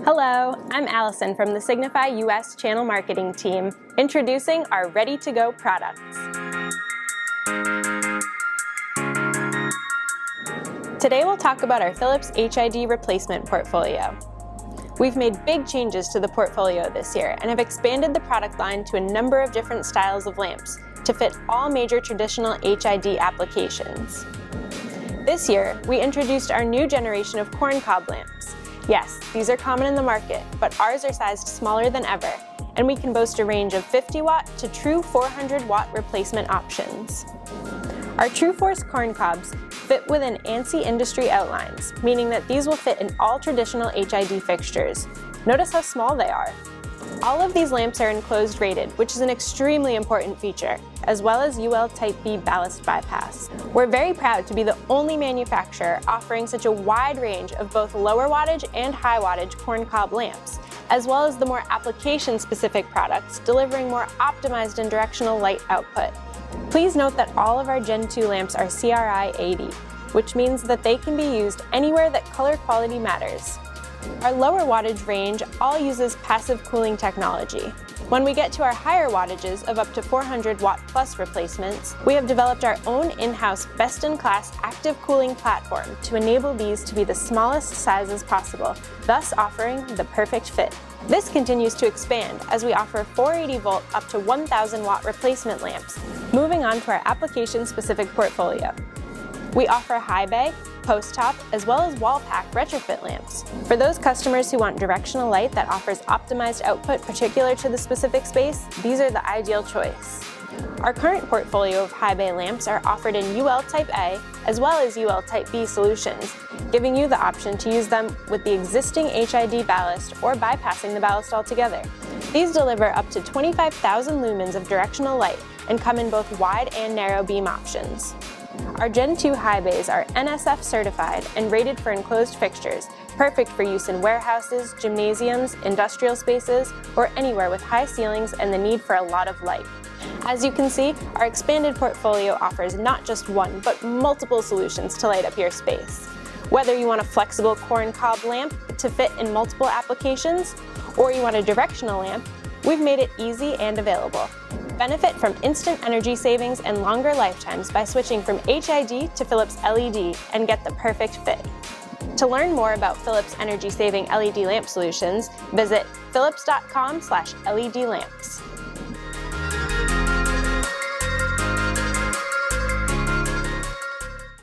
Hello, I'm Allison from the Signify US Channel Marketing Team, introducing our ready-to-go products. Today we'll talk about our Philips HID replacement portfolio. We've made big changes to the portfolio this year and have expanded the product line to a number of different styles of lamps to fit all major traditional HID applications. This year, we introduced our new generation of corn cob lamps. Yes, these are common in the market, but ours are sized smaller than ever, and we can boast a range of 50-watt to true 400-watt replacement options. Our TrueForce corn cobs fit within ANSI industry outlines, meaning that these will fit in all traditional HID fixtures. Notice how small they are. All of these lamps are enclosed rated, which is an extremely important feature, as well as UL Type B Ballast Bypass. We're very proud to be the only manufacturer offering such a wide range of both lower wattage and high wattage corn cob lamps, as well as the more application-specific products delivering more optimized and directional light output. Please note that all of our Gen 2 lamps are CRI 80, which means that they can be used anywhere that color quality matters. Our lower wattage range all uses passive cooling technology. When we get to our higher wattages of up to 400 watt plus replacements, we have developed our own in-house best-in-class active cooling platform to enable these to be the smallest sizes possible, thus offering the perfect fit. This continues to expand as we offer 480 volt up to 1000 watt replacement lamps. Moving on to our application-specific portfolio. We offer high bay, post top, as well as wall pack retrofit lamps. For those customers who want directional light that offers optimized output particular to the specific space, these are the ideal choice. Our current portfolio of high bay lamps are offered in UL Type A as well as UL Type B solutions, giving you the option to use them with the existing HID ballast or bypassing the ballast altogether. These deliver up to 25,000 lumens of directional light and come in both wide and narrow beam options. Our Gen 2 high bays are NSF Certified and rated for enclosed fixtures, perfect for use in warehouses, gymnasiums, industrial spaces, or anywhere with high ceilings and the need for a lot of light. As you can see, our expanded portfolio offers not just one, but multiple solutions to light up your space. Whether you want a flexible corn cob lamp to fit in multiple applications, or you want a directional lamp, we've made it easy and available. Benefit from instant energy savings and longer lifetimes by switching from HID to Philips LED and get the perfect fit. To learn more about Philips energy-saving LED lamp solutions, visit philips.com/LED lamps.